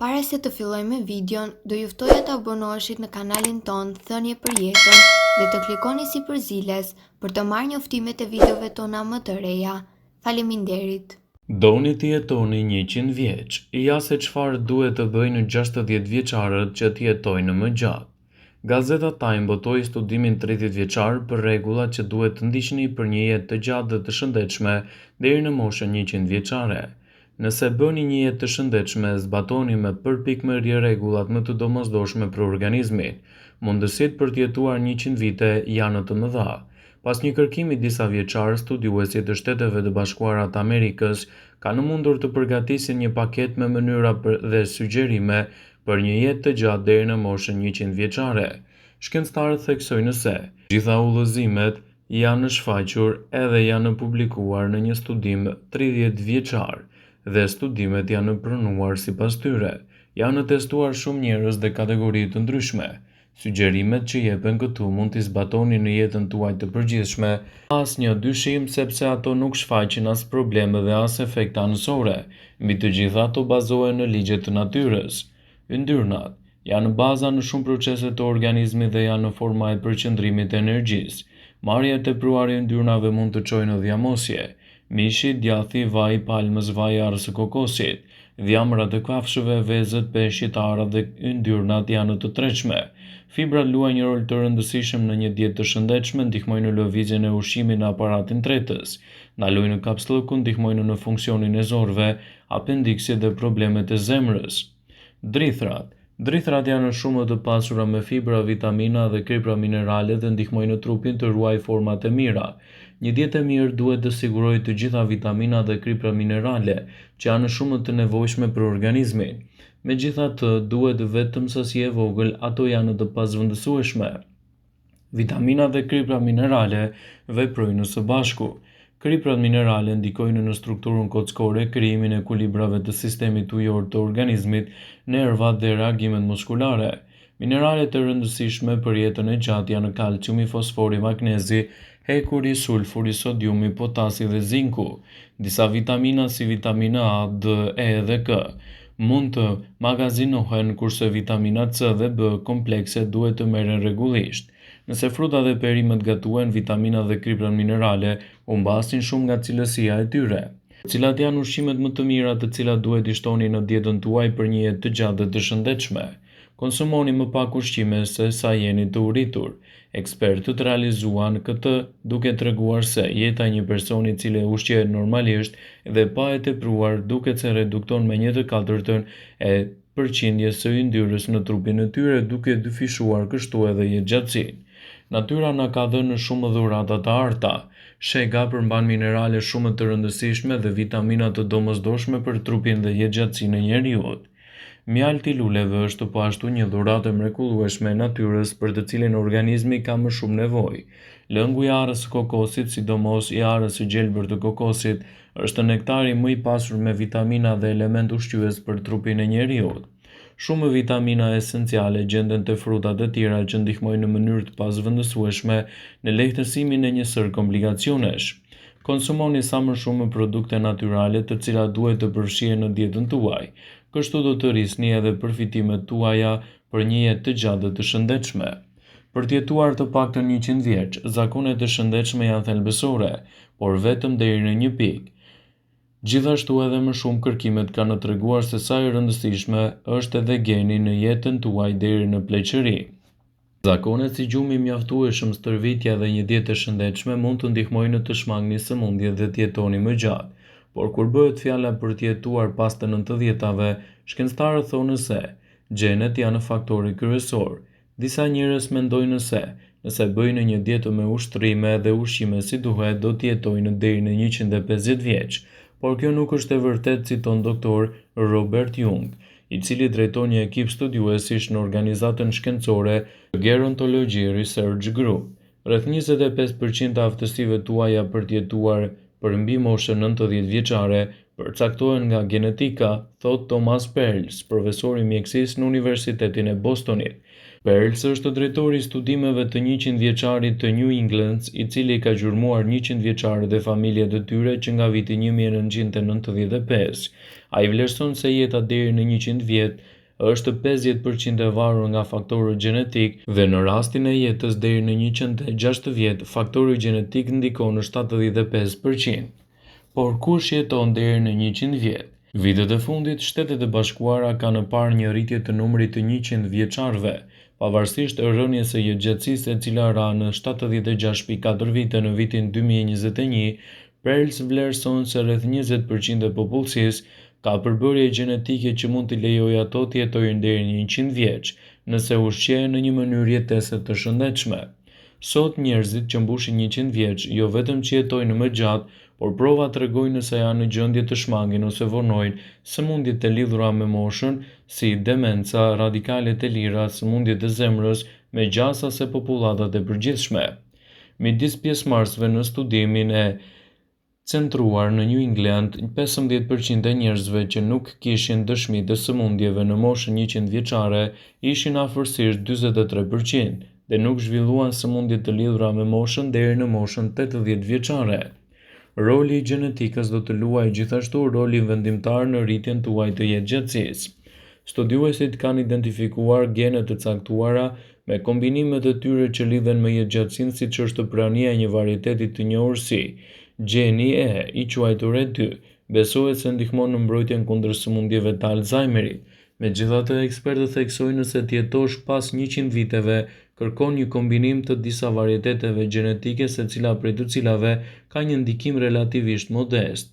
Para se të fillojmë me videon, do ju ftoja të abonoheshit në kanalin ton Thënie për Jetën dhe të klikoni sipër ziles për të marrë njoftimet e videove tona më të reja. Faleminderit. Doni të jetoni 100 vjeç, ja se çfarë duhet të bëjnë 60 vjeçarët që të jetojnë më gjatë. Gazeta Time botoi studimin 30 vjeçar për rregullat që duhet të ndiqni për një jetë të gjatë dhe të shëndetshme deri në moshën 100 vjeçare. Nëse bëni një jetë të shëndetshme, zbatoni me përpikmëri rregullat më të domosdoshme për organizmin. Mundësitë për të jetuar 100 vite janë të mëdha. Pas një kërkimi disa vjeçar, studiuesit të Shteteve të Bashkuara të Amerikës kanë mundur të përgatisin një paketë me mënyra dhe sugjerime për një jetë të gjatë deri në moshën 100 vjeçare. Shkencëtarët theksojnë se gjitha udhëzimet janë shfaqur edhe janë publikuar në një studim 30 vjeçar dhe studimet janë pranuar sipas tyre. Janë testuar shumë njerëz dhe kategori të ndryshme. Sugjerimet që jepen këtu mund t'i zbatoni në jetën tuaj të përgjithshme, as një dyshim sepse ato nuk shfaqin as probleme dhe as efekte anësore. Mbi të gjitha ato bazohen në ligjet të natyrës. Yndyrnat janë baza në shumë procese të organizmit dhe janë në forma e përqendrimit të energjisë. Marrja e tepruar e yndyrnave mund të çojë në dhjamosje. Mishi, djathi, vaj, palmës, vaj, arës së kokosit, dhjamrat e kafshëve, vezët, peshqit, arrat dhe yndyrnat janë të tretshme. Fibrat luajnë një rol të rëndësishëm në një dietë të shëndetshme, ndihmojnë në lëvizjen e ushqimit në aparatin tretës, ndalojnë kapslëkun, ndihmojnë në funksionin e zorëve, apendiksit dhe problemet e zemrës. Drithrat janë shumë të pasura me fibra, vitamina dhe kripra minerale dhe ndihmojnë trupin të ruajë format e mira. Një dietë e mirë duhet të sigurojë të gjitha vitaminat dhe kripra minerale që janë shumë të nevojshme për organizmin. Megjithatë, duhet vetëm sasi e vogël, ato janë të pazvendësueshme. Vitaminat dhe kripra minerale veprojnë së bashku. Kriprat minerale ndikojnë në strukturën kockore, krijimin e ekuilibrave të sistemit ujor të organizmit, nervat dhe reagimet muskulare. Mineralet e rëndësishme për jetën e gjatë janë kalciumi, fosfori, magnezi, hekuri, sulfuri, sodiumi, potasi dhe zinku. Disa vitamina si vitamina A, D, E dhe K mund të magazinohen, kurse vitamina C dhe B komplekse duhet të merren rregullisht. Nëse frutat dhe perimet gatuhen, vitaminat dhe kriprat minerale humbasin shumë nga cilësia e tyre. Cilat janë ushqimet më të mira të cilat duhet i shtoni në dietën tuaj për një jetë të gjatë dhe të shëndetshme? Konsumoni më pak ushqime se sa jeni të uritur. Ekspertët realizuan këtë duke treguar se jeta e një personi i cili ushqehet normalisht dhe pa e tepruar duket se redukton me 1/4 e përqindjes së yndyrës në trupin e tyre, duke dyfishuar kështu edhe jetëgjatësinë. Natyra na ka dhënë shumë dhurata të arta. Shega përmban minerale shumë të rëndësishme dhe vitamina të domosdoshme për trupin dhe jetëgjatësinë e njeriut. Mjalti i luleve është po ashtu një dhuratë e mrekullueshme e natyrës për të cilin organizmi ka më shumë nevojë. Lëngu i arës së kokosit, sidomos i arës së gjelbër të kokosit, është nektari më i pasur me vitamina dhe element ushqyes për trupin e njeriut. Shumë vitamina esenciale gjenden te frutat e tjera që ndihmojnë në mënyrë të pazvendësueshme në lehtësimin e një sër komplikacionesh. Konsumoni sa më shumë produkte natyrale të cilat duhet të përfshihen në dietën tuaj. Kështu do të rrisni edhe përfitimet tuaja për një jetë të gjatë dhe të shëndetshme. Për të jetuar të paktën 100 vjeç, zakonet e shëndetshme janë thelbësore, por vetëm deri në një pikë. Gjithashtu edhe më shumë kërkimet kanë treguar se sa e rëndësishme është edhe geni në jetën tuaj deri në pleqëri. Zakonet si gjumi mjaftueshëm, stërvitja dhe një dietë e shëndetshme mund të ndihmojnë të shmangni sëmundjet dhe të jetoni më gjatë. Por kur bëhet fjala për të jetuar pas të 90-tave, shkencëtarët thonë se gjenet janë faktori kryesor. Disa njerëz mendojnë se nëse bëjnë një dietë me ushtrime dhe ushqime si duhet, do të jetojnë deri në 150 vjeç. Por kjo nuk është e vërtetë, citon doktor Robert Young, i cili drejton një ekip studiuesish në organizatën shkencore Gerontology Research Group. Rreth 25% të aftësive tuaja për të jetuar për mbi moshën 90 vjeçare përcaktohen nga genetika, thot Thomas Perls, profesor i mjekësisë në Universitetin e Bostonit. Perls është drejtori i studimeve të 100 vjeçarit të New England, i cili ka gjurmuar 100 vjeçarët dhe familjet e tyre që nga viti 1995. Ai vlerëson se jeta deri në 100 vjet është 50% e varur nga faktorët gjenetik dhe në rastin e jetës deri në 106 vjet, faktori gjenetik ndikon në 75%. Por kush jeton deri në 100 vjet? Vitet e fundit, Shtetet e Bashkuara kanë parë një rritje të numrit të 100 vjeçarëve, pavarësisht rënies së jetëgjatësisë e cila ra në 76,4 vite në vitin 2021, Perls vlerëson se rreth 20% e popullsisë ka përbërje gjenetike që mund t'i lejojë ato të jetojnë deri në 100 vjeç, nëse ushqehen në një mënyrë jetese të shëndetshme. Sot njerëzit që mbushin 100 vjeç jo vetëm që jetojnë më gjatë, por prova tregojnë se janë në gjendje të shmangin ose vonojnë sëmundjet të lidhura me moshën, si demenca, radikalet e lira, sëmundjet e zemrës, me gjasa se popullatat e përgjithshme. Midis pjesëmarrësve në studimin e centruar në New England, 15% e njerëzve që nuk kishin dëshmi të sëmundjeve në moshën 100 vjeçare ishin afërsisht 43% dhe nuk zhvilluan sëmundje të lidhura me moshën deri në moshën 80 vjeçare. Roli i gjenetikës do të luajë gjithashtu rolin vendimtar në rritjen tuaj të jetëgjatësisë. Studiuesit kanë identifikuar gene të caktuara me kombinimet e tyre që lidhen me jetëgjatësinë, siç është prania e një varieteti të njohur si gjeni E, i quajtur E2, besohet se ndihmon në mbrojtjen kundër sëmundjeve të Alzheimerit. Megjithatë, ekspertët theksojnë se të jetosh pas 100 viteve kërkon një kombinim të disa varieteteve gjenetike, secila prej të cilave ka një ndikim relativisht modest.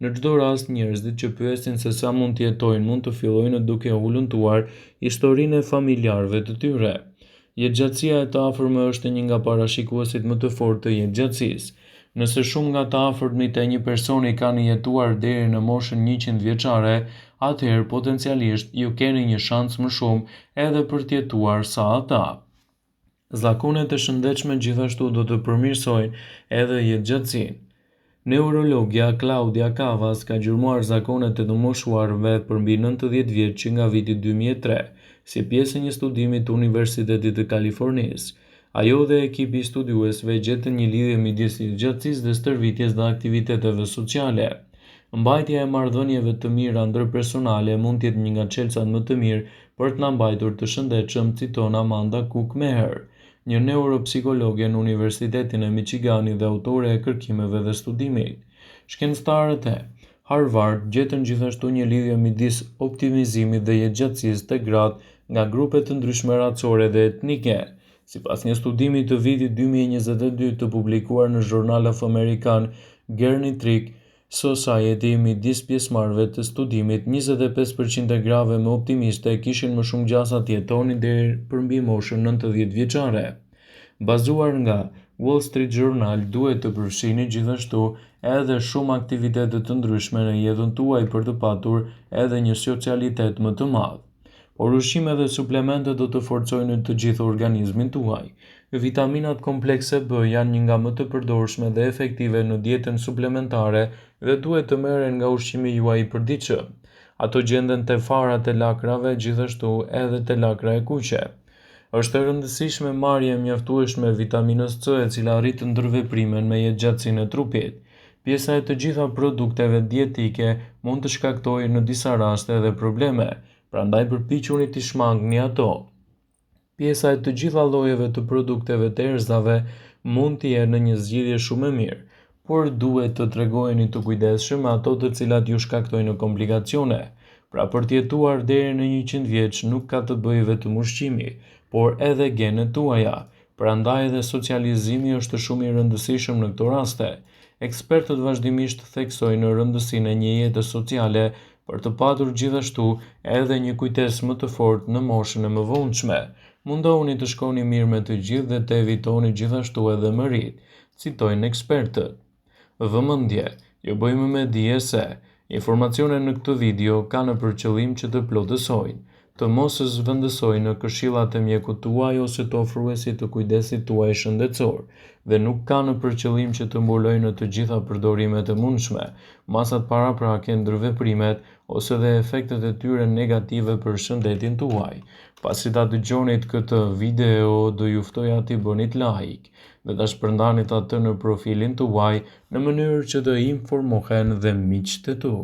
Në çdo rast, njerëzit që pyesin se sa mund të jetojnë mund të fillojnë duke hulumtuar historinë e familjarëve të tyre. Jetëgjatësia e të afërme është një nga parashikuesit më të fortë të jetëgjatësisë. Nëse shumë nga të afërmit e një personi kanë jetuar deri në moshën 100 vjeçare, atëherë potencialisht ju keni një shans më shumë edhe për të jetuar sa ata. Zakonet e shëndetshme gjithashtu do të përmirësojnë edhe jetëgjatësinë. Neurologja Claudia Cavas ka gjurmuar zakonet e të moshuarve për mbi 90 vjet që nga viti 2003, si pjesë e një studimi të Universitetit të Kalifornisë. Ajo dhe ekipi i studiuesve gjetën një lidhje midis jetëgjatësisë dhe stërvitjes dhe aktiviteteve sociale. Mbajtja e marrëdhënieve të mira ndërpersonale mund të jetë një nga çelësat më të mirë për të na mbajtur të shëndetshëm, citon Amanda Cook Meher, një neuropsikologe në Universitetin e Michiganit dhe autore e kërkimeve dhe studimit. Shkencëtarët e Harvard gjetën gjithashtu një lidhje midis optimizimit dhe jetëgjatësisë të gratë nga grupe të ndryshme racore dhe etnike. Sipas një studimi të vitit 2022 të publikuar në Journal of American Geriatric Society midis pjesëmarrëve të studimit, 25% e grave më optimiste kishin më shumë gjasa të jetonin deri për mbi moshën 90 vjeçare. Bazuar nga Wall Street Journal, duhet të përfshini gjithashtu edhe shumë aktivitete të ndryshme në jetën tuaj për të patur edhe një socialitet më të madh. Por ushqime dhe suplemente do të forcojnë të gjithë organizmin tuaj. Vitaminat komplekse B janë një nga më të përdorshme dhe efektive në dietën suplementare dhe duhet të merren nga ushqimi juaj i përditshëm. Ato gjenden te farat e lakrave, gjithashtu edhe te lakra e kuqe. Është e rëndësishme marrja e mjaftueshme e vitaminës C, e cila rrit ndërveprimen me jetëgjatësinë e trupit. Pjesa e të gjitha produkteve dietike mund të shkaktojë në disa raste edhe probleme, prandaj përpiquni të shmangni ato. Pjesa e të gjitha llojeve të produkteve të erëzave mund të jenë në një zgjidhje shumë e mirë, por duhet të tregojeni të kujdesshëm me ato të cilat ju shkaktojnë komplikacione. Pra për të jetuar deri në 100 vjeç nuk ka të bëjë vetëm ushqimi, por edhe genet tuaja. Prandaj edhe socializimi është shumë i rëndësishëm në këto raste. Ekspertët vazhdimisht theksojnë rëndësinë e një jete sociale për të patur gjithashtu edhe një kujtesë më të fortë në moshën e mëvonshme. Mundohuni të shkoni mirë me të gjithë dhe të evitoni gjithashtu edhe mërit, citojnë ekspertët. Vëmendje, ju bëjmë me dije se informacionet në këtë video kanë për qëllim që të plotësojnë. të mos zhvendësojnë në këshillat e mjekut tuaj ose të ofruesit të kujdesit tuaj shëndetësor, dhe nuk kanë për qëllim që të mbulojnë të gjitha përdorimet e mundshme, masat paraprake, ndërveprimet ose dhe efektet e tyre negative për shëndetin tuaj. Pasi ta dëgjonit këtë video, do ju ftoja t'i bënit like dhe ta shpërndanit atë në profilin tuaj në mënyrë që të informohen dhe miqtë e tu.